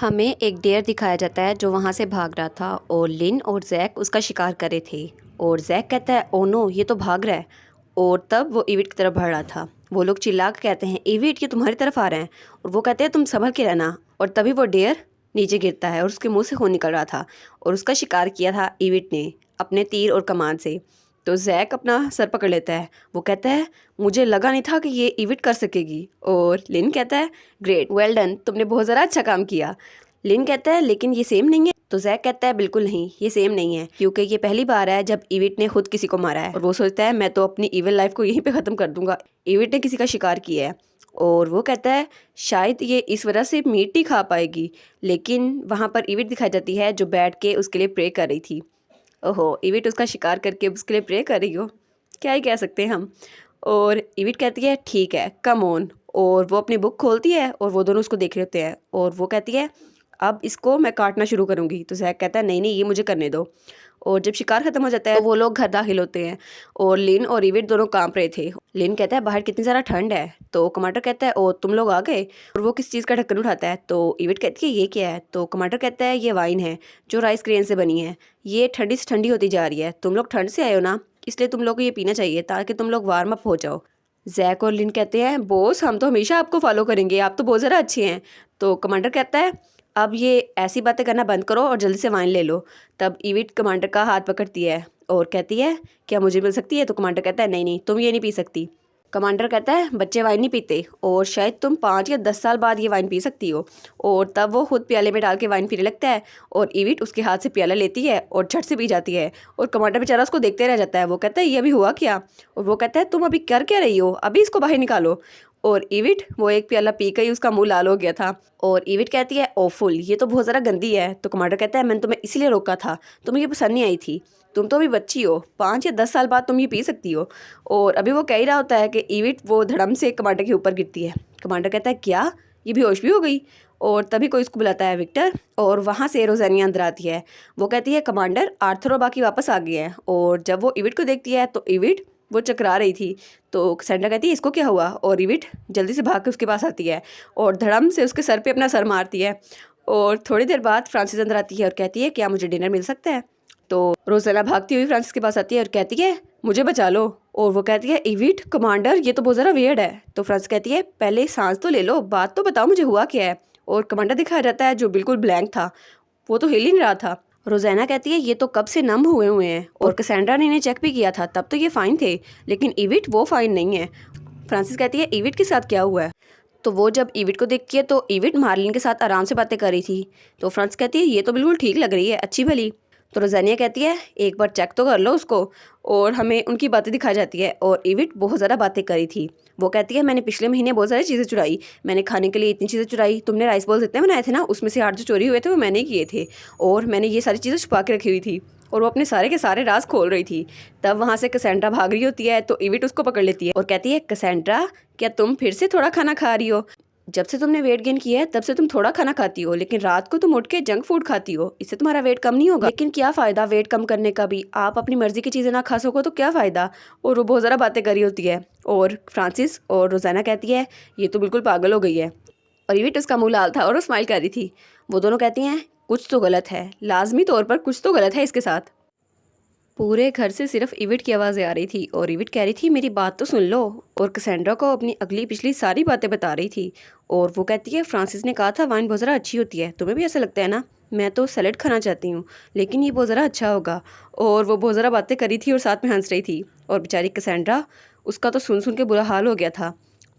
हमें एक डेयर दिखाया जाता है जो वहाँ से भाग रहा था और लिन और जैक उसका शिकार कर रहे थे। और जैक कहता है ओ नो ये तो भाग रहा है। और तब वो इविट की तरफ बढ़ रहा था। वो लोग चिल्ला कर कहते हैं इविट ये तुम्हारी तरफ आ रहे हैं। और वो कहते हैं तुम संभल के रहना। और तभी वो डेयर नीचे गिरता है और उसके मुंह से खून निकल रहा था और उसका शिकार किया था इविट ने अपने तीर और कमान से। तो जैक अपना सर पकड़ लेता है। वो कहता है मुझे लगा नहीं था कि ये इविट कर सकेगी। और लिन कहता है ग्रेट वेल डन, तुमने बहुत ज़रा अच्छा काम किया। लिन कहता है लेकिन ये सेम नहीं है। तो जैक कहता है बिल्कुल नहीं, ये सेम नहीं है क्योंकि ये पहली बार है जब इविट ने खुद किसी को मारा है। और वो सोचता है मैं तो अपनी इविल लाइफ को यहीं पे ख़त्म कर दूंगा, इविट ने किसी का शिकार किया है। और वो कहता है शायद ये इस वजह से मीट ही खा पाएगी। लेकिन वहाँ पर इविट दिखाई जाती है जो बैठ के उसके लिए प्रे कर रही थी। ओहो, इविट उसका शिकार करके उसके लिए प्रे कर रही हो, क्या ही कह सकते हैं हम। और इविट कहती है ठीक है कम ऑन। और वो अपनी बुक खोलती है और वो दोनों उसको देख रहे होते हैं। और वो कहती है अब इसको मैं काटना शुरू करूँगी। तो जैक कहता है नहीं नहीं ये मुझे करने दो। और जब शिकार खत्म हो जाता है तो वो लोग घर दाखिल होते हैं और लिन और इविट दोनों कांप रहे थे। लिन कहता है बाहर कितनी ज़्यादा ठंड है। तो कमांडर कहता है ओ तुम लोग आ गए। और वो किस चीज़ का ढक्कन उठाता है तो इविट कहती है ये क्या है। तो कमांडर कहता है ये वाइन है जो राइस ग्रेन से बनी है, ये ठंडी से ठंडी होती जा रही है, तुम लोग ठंड से आए हो ना, इसलिए तुम लोग को ये पीना चाहिए ताकि तुम लोग वार्म अप हो जाओ। जैक और लिन कहते हैं बॉस हम तो हमेशा आपको फॉलो करेंगे, आप तो बहुत ज़रा अच्छे हैं। तो कमांडर कहता है अब ये ऐसी बातें करना बंद करो और जल्दी से वाइन ले लो। तब इविट कमांडर का हाथ पकड़ती है और कहती है क्या मुझे मिल सकती है। तो कमांडर कहता है नहीं नहीं तुम ये नहीं पी सकती। कमांडर कहता है बच्चे वाइन नहीं पीते और शायद तुम 5 या 10 साल बाद ये वाइन पी सकती हो। और तब वो खुद प्याले में डाल के वाइन पीने लगता है और इविट उसके हाथ से प्याला लेती है और झट से पी जाती है। और कमांडर बेचारा उसको देखते रह जाता है। वो कहता है ये अभी हुआ क्या। और वो कहता है तुम अभी कर क्या रही हो, अभी इसको बाहर निकालो। और इविट वो एक प्याला पी कर ही उसका मुंह लाल हो गया था। और इविट कहती है ओफुल ये तो बहुत ज़रा गंदी है। तो कमांडर कहता है मैंने तुम्हें इसीलिए रोका था, तुम्हें ये पसंद नहीं आई थी, तुम तो अभी बच्ची हो, 5 या 10 साल बाद तुम ये पी सकती हो। और अभी वो कह ही रहा होता है कि इविट वो धड़म से कमांडर के ऊपर गिरती है। कमांडर कहता है क्या ये बेहोश भी हो गई। और तभी कोई उसको बुलाता है विक्टर। और वहाँ से रोजानिया अंदर आती है। वो कहती है कमांडर आर्थर और बाकी वापस आ गए हैं। और जब वो इविट को देखती है तो इविट वो चकरा रही थी। तो कैसेंड्रा कहती है इसको क्या हुआ। और इविट जल्दी से भाग के उसके पास आती है और धड़म से उसके सर पे अपना सर मारती है। और थोड़ी देर बाद फ्रांसिस अंदर आती है और कहती है क्या मुझे डिनर मिल सकता है। तो रोजाना भागती हुई फ्रांसिस के पास आती है और कहती है मुझे बचा लो। और वो कहती है इविट कमांडर ये तो बहुत ज़रा वियर्ड है। तो फ्रांसिस कहती है पहले सांस तो ले लो, बात तो बताओ मुझे हुआ क्या है। और कमांडर दिखाया जाता है जो बिल्कुल ब्लैंक था, वो तो हिल ही नहीं रहा था। रोजाना कहती है ये तो कब से नम हुए हुए हैं। और कैसेंड्रा ने इन्हें चेक भी किया था तब तो ये फाइन थे, लेकिन इविट वो फाइन नहीं है। फ्रांसिस कहती है इविट के साथ क्या हुआ है। तो वो जब इविट को देखती है तो इविट मार्लिन के साथ आराम से बातें कर रही थी। तो फ्रांसिस कहती है ये तो बिल्कुल ठीक लग रही है, अच्छी भली। तो रोजानिया कहती है एक बार चेक तो कर लो उसको। और हमें उनकी बातें दिखाई जाती है और इविट बहुत ज़्यादा बातें करी थी। वो कहती है मैंने पिछले महीने बहुत सारी चीज़ें चुराई, मैंने खाने के लिए इतनी चीज़ें चुराई, तुमने राइस बॉल्स इतने बनाए थे ना उसमें से 8 जो चोरी हुए थे वो मैंने किए थे। और मैंने ये सारी चीज़ें छुपा के रखी हुई थी। और वो अपने सारे के सारे राज खोल रही थी। तब वहाँ से कैसेंड्रा भाग रही होती है तो इविट उसको पकड़ लेती है और कहती है कैसेंड्रा क्या तुम फिर से थोड़ा खाना खा रही हो। जब से तुमने वेट गेन किया है तब से तुम थोड़ा खाना खाती हो, लेकिन रात को तुम उठ के जंक फूड खाती हो, इससे तुम्हारा वेट कम नहीं होगा। लेकिन क्या फ़ायदा वेट कम करने का भी, आप अपनी मर्जी की चीज़ें ना खा सको तो क्या फ़ायदा। और वो बहुत ज़्यादा बातें करी होती है। और फ्रांसिस और रोजाना कहती है ये तो बिल्कुल पागल हो गई है। और इविट उसका मुँह लाल था और वो स्माइल कर रही थी। वो दोनों कहती हैं कुछ तो गलत है, लाजमी तौर पर कुछ तो गलत है इसके साथ। पूरे घर से सिर्फ इविट की आवाज़ें आ रही थी और इविट कह रही थी मेरी बात तो सुन लो। और कैसेंड्रा को अपनी अगली पिछली सारी बातें बता रही थी। और वो कहती है फ्रांसिस ने कहा था वाइन बहुत ज़रा अच्छी होती है, तुम्हें भी ऐसा लगता है ना, मैं तो सैलेड खाना चाहती हूँ लेकिन ये बहुत ज़रा अच्छा होगा। और वो बहुत ज़रा बातें करी थी और साथ में हंस रही थी। और बेचारी कैसेंड्रा उसका तो सुन सुन के बुरा हाल हो गया था।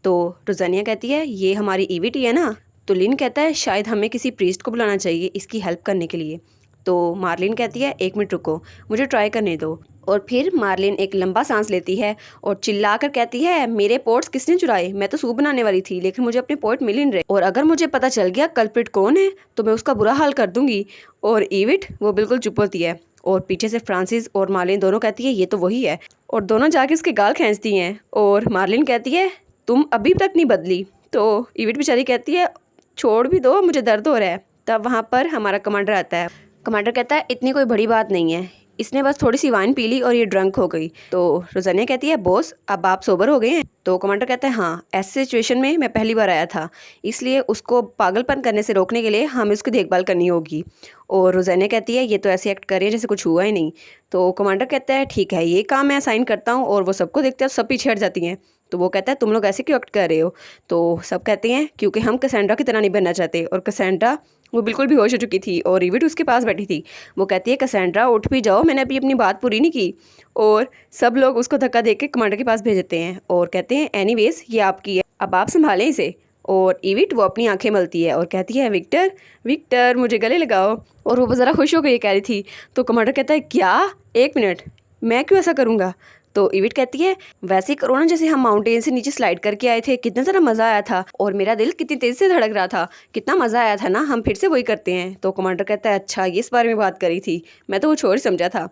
तो रोजानिया कहती है ये हमारी इविट ही है ना। तो लिन कहता है शायद हमें किसी प्रीस्ट को बुलाना चाहिए इसकी हेल्प करने के लिए। तो मार्लिन कहती है 1 मिनट रुको, मुझे ट्राई करने दो। और फिर मार्लिन एक लंबा सांस लेती है और चिल्लाकर कहती है मेरे पोट्स किसने चुराए, मैं तो सूप बनाने वाली थी लेकिन मुझे अपने पोट मिल ही नहीं रहे, और अगर मुझे पता चल गया कल्प्रिट कौन है तो मैं उसका बुरा हाल कर दूंगी। और इविट वो बिल्कुल चुप होती है। और पीछे से फ्रांसिस और मार्लिन दोनों कहती है ये तो वही है। और दोनों जाके उसके गाल खींचती हैं। और मार्लिन कहती है तुम अभी तक नहीं बदली। तो इविट बेचारी कहती है छोड़ भी दो, मुझे दर्द हो रहा है। तब वहाँ पर हमारा कमांडर आता है। कमांडर कहता है इतनी कोई बड़ी बात नहीं है, इसने बस थोड़ी सी वाइन पी ली और ये ड्रंक हो गई। तो रोजानिया कहती है बॉस अब आप सोबर हो गए हैं? तो कमांडर कहता है हाँ, ऐसे सिचुएशन में मैं पहली बार आया था, इसलिए उसको पागलपन करने से रोकने के लिए हमें उसकी देखभाल करनी होगी। और रोजानिया कहती है ये तो ऐसे एक्ट कर रही है जैसे कुछ हुआ ही नहीं। तो कमांडर कहता है ठीक है, ये काम मैं असाइन करता हूँ। और वो सबको देखते हैं, सब पीछे हट जाती हैं। तो वो कहता है तुम लोग ऐसे क्यों एक्ट कर रहे हो? तो सब कहते हैं क्योंकि हम कैसेंड्रा की तरह नहीं बनना चाहते। और कैसेंड्रा वो बिल्कुल बेहोश हो चुकी थी और इविट उसके पास बैठी थी। वो कहती है कैसेंड्रा उठ भी जाओ, मैंने अभी अपनी बात पूरी नहीं की। और सब लोग उसको धक्का दे के कमांडर के पास भेज देते हैं और कहते हैं एनीवेज ये आपकी है, अब आप संभालें इसे। और इविट वो अपनी आंखें मलती है और कहती है विक्टर विक्टर मुझे गले लगाओ। और वो ज़रा खुश हो गई कह रही थी। तो कमांडर कहता है क्या, एक मिनट, मैं क्यों ऐसा करूँगा? तो इविट कहती है वैसे ही करो ना जैसे हम माउंटेन से नीचे स्लाइड करके आए थे, कितना ज़रा मज़ा आया था और मेरा दिल कितनी तेज़ी से धड़क रहा था, कितना मज़ा आया था ना, हम फिर से वही करते हैं। तो कमांडर कहता है अच्छा ये इस बारे में बात करी थी, मैं तो वो छोड़ समझा था।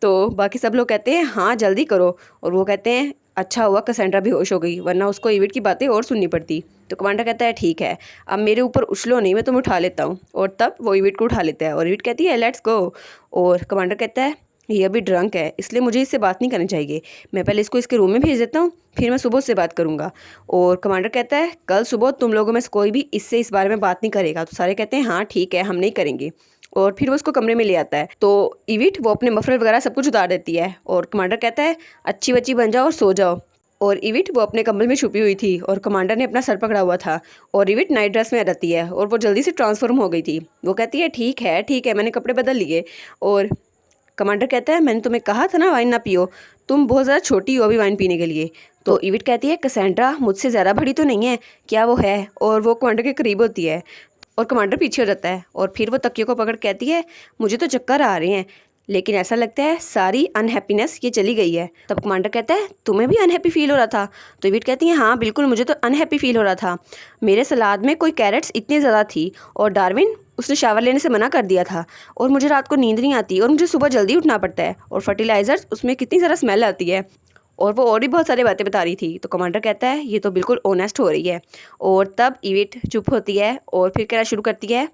तो बाकी सब लोग कहते हैं हाँ जल्दी करो। और वो कहते हैं अच्छा हुआ कैसेंड्रा बेहोश हो गई, वरना उसको इविट की बातें और सुननी पड़ती। तो कमांडर कहता है ठीक है, अब मेरे ऊपर उछलो नहीं, मैं तुम्हें उठा लेता हूँ। और तब वो इविट को उठा लेता है और इविट कहती है लेट्स गो। और कमांडर कहता है ये अभी ड्रंक है इसलिए मुझे इससे बात नहीं करनी चाहिए, मैं पहले इसको इसके रूम में भेज देता हूँ, फिर मैं सुबह उससे बात करूँगा। और कमांडर कहता है कल सुबह तुम लोगों में से कोई भी इससे इस बारे में बात नहीं करेगा। तो सारे कहते हैं हाँ ठीक है हम नहीं करेंगे। और फिर वो उसको कमरे में ले आता है। तो इविट वो अपने मफलर वगैरह सब कुछ उतार देती है और कमांडर कहता है अच्छी बच्ची बन जाओ और सो जाओ। और इविट वो अपने कंबल में छुपी हुई थी और कमांडर ने अपना सर पकड़ा हुआ था। और इविट नाइट ड्रेस में रहती है और वो जल्दी से ट्रांसफॉर्म हो गई थी। वो कहती है ठीक है मैंने कपड़े बदल लिए। और कमांडर कहता है मैंने तुम्हें कहा था ना वाइन ना पियो, तुम बहुत ज़्यादा छोटी हो अभी वाइन पीने के लिए। तो इविट कहती है कैसेंड्रा मुझसे ज़्यादा बड़ी तो नहीं है क्या? वो है। और वो कमांडर के करीब होती है और कमांडर पीछे हो जाता है और फिर वो तकियों को पकड़ कहती है मुझे तो चक्कर आ रहे हैं, लेकिन ऐसा लगता है सारी अनहैप्पीनेस ये चली गई है। तब कमांडर कहता है तुम्हें भी अनहैप्पी फील हो रहा था? तो इविट कहती है हाँ बिल्कुल, मुझे तो अनहैप्पी फील हो रहा था। मेरे सलाद में कोई कैरेट्स इतनी ज़्यादा थी और डार्विन उसने शावर लेने से मना कर दिया था और मुझे रात को नींद नहीं आती और मुझे सुबह जल्दी उठना पड़ता है और फर्टिलाइजर्स उसमें कितनी ज़्यादा स्मेल आती है। और वो और भी बहुत सारी बातें बता रही थी। तो कमांडर कहता है ये तो बिल्कुल ऑनेस्ट हो रही है। और तब इविट चुप होती है और फिर कहना शुरू करती है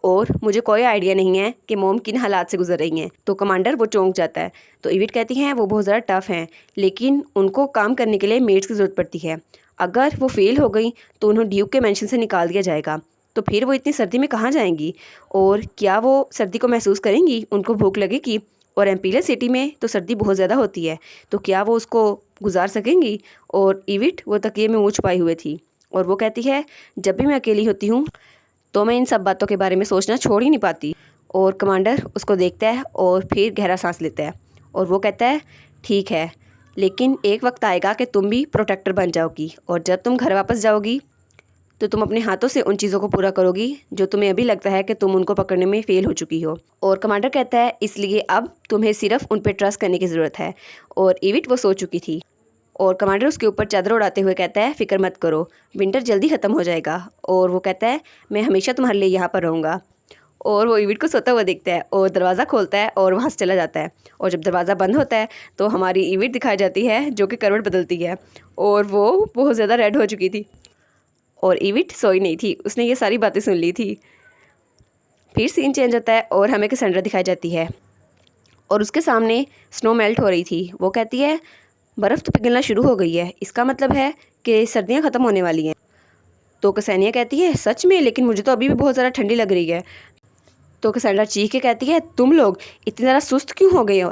और मुझे कोई आइडिया नहीं है कि मोम किन हालात से गुजर रही हैं। तो कमांडर वो चौंक जाता है। तो इविट कहती हैं वो बहुत ज़्यादा टफ हैं, लेकिन उनको काम करने के लिए मेड्स की ज़रूरत पड़ती है। अगर वो फेल हो गई तो उन्हें ड्यूक के मेंशन से निकाल दिया जाएगा। तो फिर वो इतनी सर्दी में कहाँ जाएंगी और क्या वो सर्दी को महसूस करेंगी? उनको भूख लगेगी और एम्पीरियल सिटी में तो सर्दी बहुत ज़्यादा होती है, तो क्या वो उसको गुजार सकेंगी? और इविट वो तकिए में मुँह छुपाई हुए थी और वो कहती है जब भी मैं अकेली होती हूँ तो मैं इन सब बातों के बारे में सोचना छोड़ ही नहीं पाती। और कमांडर उसको देखता है और फिर गहरा सांस लेता है और वो कहता है ठीक है, लेकिन एक वक्त आएगा कि तुम भी प्रोटेक्टर बन जाओगी और जब तुम घर वापस जाओगी तो तुम अपने हाथों से उन चीज़ों को पूरा करोगी जो तुम्हें अभी लगता है कि तुम उनको पकड़ने में फेल हो चुकी हो। और कमांडर कहता है इसलिए अब तुम्हें सिर्फ उन पर ट्रस्ट करने की ज़रूरत है। और इविट वो सो चुकी थी और कमांडर उसके ऊपर चादर उड़ाते हुए कहता है फिक्र मत करो, विंटर जल्दी ख़त्म हो जाएगा। और वो कहता है मैं हमेशा तुम्हारे लिए यहाँ पर रहूँगा। और वो इविट को सोता हुआ देखता है और दरवाज़ा खोलता है और वहाँ से चला जाता है। और जब दरवाज़ा बंद होता है तो हमारी इविट दिखाई जाती है जो कि करवट बदलती है और वो बहुत ज़्यादा रेड हो चुकी थी। और इविट सोई नहीं थी, उसने ये सारी बातें सुन ली थी। फिर सीन चेंज होता है और हमें कैसेंड्रा दिखाई जाती है और उसके सामने स्नो मेल्ट हो रही थी। वो कहती है बर्फ़ तो पिघलना शुरू हो गई है, इसका मतलब है कि सर्दियाँ ख़त्म होने वाली हैं। तो कैसेनिया कहती है सच में, लेकिन मुझे तो अभी भी बहुत ज़्यादा ठंडी लग रही है। तो कैसेंड्रा चीख के कहती है तुम लोग इतने ज़्यादा सुस्त क्यों हो गए हो?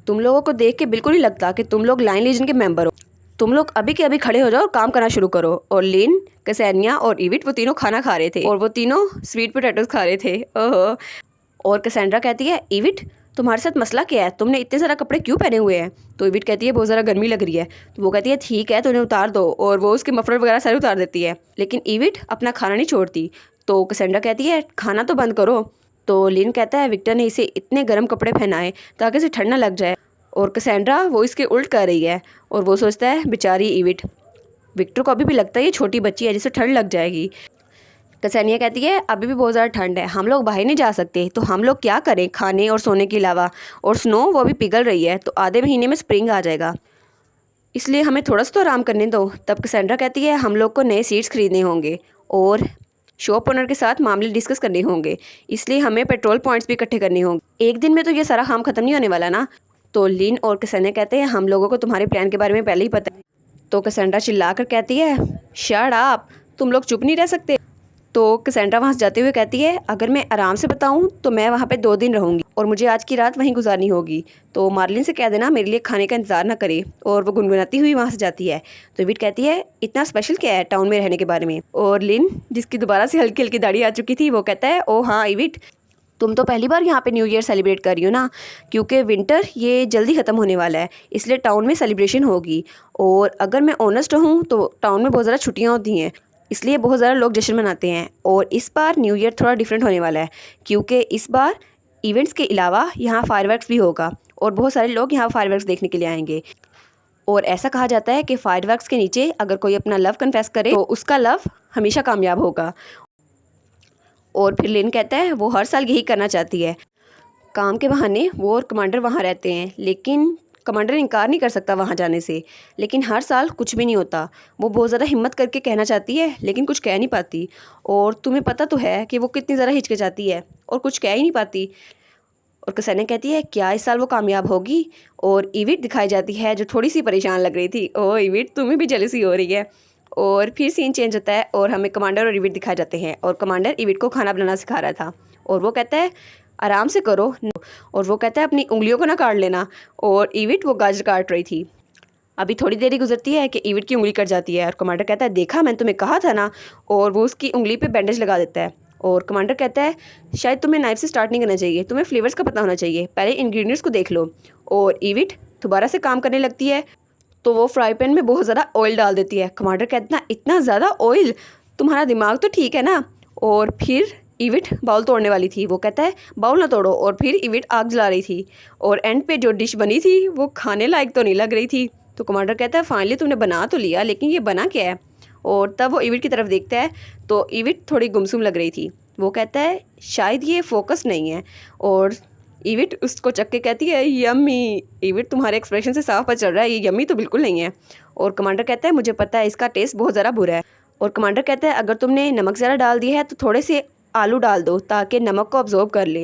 तुम लोगों को देख के बिल्कुल नहीं लगता कि तुम लोग लाइन लीजन के मेंबर हो। तुम लोग अभी के अभी खड़े हो जाओ और काम करना शुरू करो। और लिन, कैसेनिया और इविट वो तीनों खाना खा रहे थे और वो तीनों स्वीट पोटैटोज खा रहे थे। ओहो। और कैसेंड्रा कहती है इविट तुम्हारे साथ मसला क्या है, तुमने इतने सारा कपड़े क्यों पहने हुए हैं? तो इविट कहती है बहुत ज़्यादा गर्मी लग रही है। तो वो कहती है ठीक है तो उन्हें उतार दो और वो उसके मफलर वगैरह सारे उतार देती है, लेकिन इविट अपना खाना नहीं छोड़ती। तो कैसेंड्रा कहती है खाना तो बंद करो। तो लिन कहता है विक्टर ने इसे इतने गर्म कपड़े पहनाए ताकि इसे ठंड ना लग जाए। और कैसेंड्रा वो इसके उल्ट कर रही है और वो सोचता है बेचारी इविट, विक्टर को अभी भी लगता है ये छोटी बच्ची है जिसे ठंड लग जाएगी। कैसेनिया कहती है अभी भी बहुत ज़्यादा ठंड है, हम लोग बाहर नहीं जा सकते, तो हम लोग क्या करें खाने और सोने के अलावा? और स्नो वो भी पिघल रही है, तो आधे महीने में स्प्रिंग आ जाएगा, इसलिए हमें थोड़ा सा तो आराम करने दो। तब कैसेंड्रा कहती है हम लोग को नए सीट्स खरीदने होंगे और शॉप ओनर के साथ मामले डिस्कस करने होंगे, इसलिए हमें पेट्रोल पॉइंट्स भी इकट्ठे करने होंगे। एक दिन में तो ये सारा काम ख़त्म नहीं होने वाला ना। तो लिन और कैसेंड्रा कहते हैं हम लोगों को तुम्हारे प्लान के बारे में पहले ही पता है। तो कैसेंड्रा चिल्ला कर कहती है शट अप, तुम लोग चुप नहीं रह सकते। तो कैसेंड्रा वहाँ से जाते हुए कहती है अगर मैं आराम से बताऊँ तो मैं वहाँ पे 2 दिन रहूँगी और मुझे आज की रात वहीं गुजारनी होगी। तो मार्लिन से कह देना मेरे लिए खाने का इंतज़ार ना करे। और वो गुनगुनाती हुई वहाँ से जाती है। तो इविट कहती है इतना स्पेशल क्या है टाउन में रहने के बारे में। और लिन, जिसकी दोबारा से हल्की हल्की दाढ़ी आ चुकी थी, वो कहता है ओ हाँ इविट, तुम तो पहली बार यहाँ पे न्यू ईयर सेलिब्रेट कर रही हो ना, क्योंकि विंटर ये जल्दी ख़त्म होने वाला है, इसलिए टाउन में सेलिब्रेशन होगी। और अगर मैं ऑनेस्ट हूँ तो टाउन में बहुत ज़्यादा छुट्टियाँ होती हैं, इसलिए बहुत ज़्यादा लोग जश्न मनाते हैं। और इस बार न्यू ईयर थोड़ा डिफरेंट होने वाला है, क्योंकि इस बार इवेंट्स के अलावा यहाँ फायरवर्क्स भी होगा और बहुत सारे लोग यहाँ फायरवर्क्स देखने के लिए आएंगे। और ऐसा कहा जाता है कि फायरवर्क्स के नीचे अगर कोई अपना लव कन्फेस करे तो उसका लव हमेशा कामयाब होगा। और फिर लिन कहता है वो हर साल यही करना चाहती है। काम के बहाने वो और कमांडर वहाँ रहते हैं, लेकिन कमांडर इनकार नहीं कर सकता वहाँ जाने से। लेकिन हर साल कुछ भी नहीं होता। वो बहुत ज़्यादा हिम्मत करके कहना चाहती है लेकिन कुछ कह नहीं पाती। और तुम्हें पता तो है कि वो कितनी ज़्यादा हिचकिचाती है और कुछ कह ही नहीं पाती। और कैसेंड्रा कहती है क्या इस साल वो कामयाब होगी। और इविट दिखाई जाती है जो थोड़ी सी परेशान लग रही थी। ओ इविट, तुम्हें भी जेलसी हो रही है। और फिर सीन चेंज होता है और हमें कमांडर और इविट दिखाए जाते हैं। और कमांडर इविट को खाना बनाना सिखा रहा था और वो कहता है आराम से करो। और वो कहता है अपनी उंगलियों को ना काट लेना। और इविट वो गाजर काट रही थी। अभी थोड़ी देरी गुजरती है कि इविट की उंगली कट जाती है और कमांडर कहता है देखा, मैंने तुम्हें कहा था ना। और वो उसकी उंगली पे बैंडेज लगा देता है। और कमांडर कहता है शायद तुम्हें नाइफ से स्टार्ट नहीं करना चाहिए, तुम्हें फ्लेवर्स का पता होना चाहिए, पहले इंग्रेडिएंट्स को देख लो। और इविट दोबारा से काम करने लगती है तो वो फ्राई पैन में बहुत ज़्यादा ऑयल डाल देती है। कमांडर कहता है इतना ज़्यादा ऑयल, तुम्हारा दिमाग तो ठीक है ना। और फिर इविट बाउल तोड़ने वाली थी। वो कहता है बाउल ना तोड़ो। और फिर इविट आग जला रही थी और एंड पे जो डिश बनी थी वो खाने लायक तो नहीं लग रही थी। तो कमांडर कहता है फाइनली तुमने बना तो लिया, लेकिन ये बना क्या है। और तब वो इविट की तरफ देखता है तो इविट थोड़ी गुमसुम लग रही थी। वो कहता है शायद ये फोकस नहीं है। और इविट उसको चख के कहती है यम्मी। इविट, तुम्हारे एक्सप्रेशन से साफ पता चल रहा है ये यम्मी तो बिल्कुल नहीं है। और कमांडर कहता है मुझे पता है इसका टेस्ट बहुत ज़्यादा बुरा है। और कमांडर कहता है अगर तुमने नमक ज़्यादा डाल दिया है तो थोड़े से आलू डाल दो ताकि नमक को अब्जॉर्ब कर ले।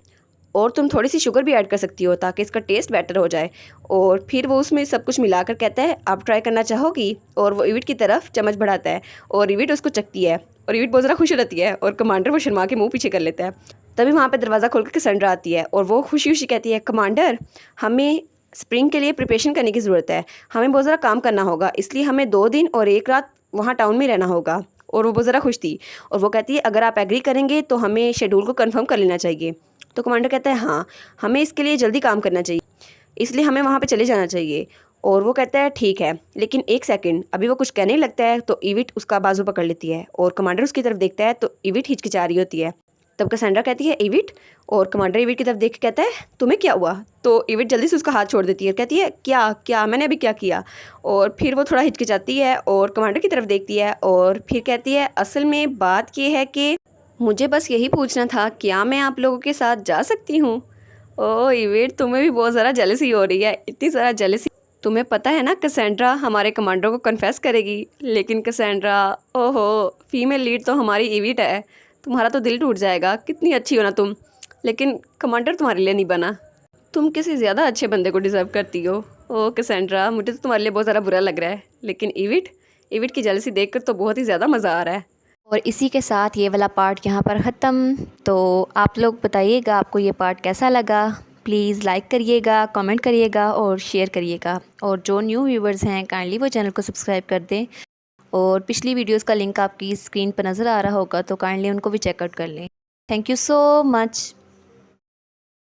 और तुम थोड़ी सी शुगर भी ऐड कर सकती हो ताकि इसका टेस्ट बेटर हो जाए। और फिर वो उसमें सब कुछ मिलाकर कहता है आप ट्राई करना चाहोगी। और वो इविट की तरफ चम्मच बढ़ाता है और इविट उसको चखती है और इविट बहुत ज़्यादा खुश रहती है। और कमांडर वो शर्मा के मुँह पीछे कर लेता है। तभी वहाँ पे दरवाज़ा खोल कर कैसेंड्रा आती है और वो खुशी खुशी कहती है कमांडर, हमें स्प्रिंग के लिए प्रिपरेशन करने की ज़रूरत है, हमें बहुत ज़्यादा काम करना होगा, इसलिए हमें 2 दिन और 1 रात वहाँ टाउन में रहना होगा। और वो बहुत ज़्यादा खुश थी और वो कहती है अगर आप एग्री करेंगे तो हमें शेड्यूल को कंफर्म कर लेना चाहिए। तो कमांडर कहता है हाँ, हमें इसके लिए जल्दी काम करना चाहिए, इसलिए हमें वहाँ पे चले जाना चाहिए। और वो कहता है ठीक है, लेकिन 1 सेकंड। अभी वो कुछ कहने ही लगता है तो इविट उसका बाजू पकड़ लेती है और कमांडर उसकी तरफ देखता है तो इविट हिचकिचा रही होती है। तब कैसेंड्रा कहती है इविट। और कमांडर इविट की तरफ देख के कहता है तुम्हें क्या हुआ। तो इविट जल्दी से उसका हाथ छोड़ देती है और कहती है क्या क्या मैंने अभी क्या किया। और फिर वो थोड़ा हिचकिचाती है और कमांडर की तरफ देखती है और फिर कहती है असल में बात ये है कि मुझे बस यही पूछना था क्या मैं आप लोगों के साथ जा सकती हूँ। ओ इविट, तुम्हें भी बहुत ज़्यादा जेलसी हो रही है, इतनी ज़्यादा जेलसी। तुम्हें पता है ना कैसेंड्रा हमारे कमांडर को कन्फेस करेगी। लेकिन कैसेंड्रा, ओहो, फीमेल लीड तो हमारी इविट है, तुम्हारा तो दिल टूट जाएगा, कितनी अच्छी हो ना तुम, लेकिन कमांडर तुम्हारे लिए नहीं बना, तुम किसी ज़्यादा अच्छे बंदे को डिज़र्व करती हो। ओ कैसेंड्रा, मुझे तो तुम्हारे लिए बहुत ज़्यादा बुरा लग रहा है, लेकिन इविट की जेलसी देखकर तो बहुत ही ज़्यादा मज़ा आ रहा है। और इसी के साथ ये वाला पार्ट यहाँ पर ख़त्म। तो आप लोग बताइएगा आपको ये पार्ट कैसा लगा। प्लीज़ लाइक करिएगा, कमेंट करिएगा और शेयर करिएगा। और जो न्यू व्यूवर्स हैं काइंडली वो चैनल को सब्सक्राइब कर दें। और पिछली वीडियोस का लिंक आपकी स्क्रीन पर नज़र आ रहा होगा तो काइंडली उनको भी चेकआउट कर लें। Thank you so much.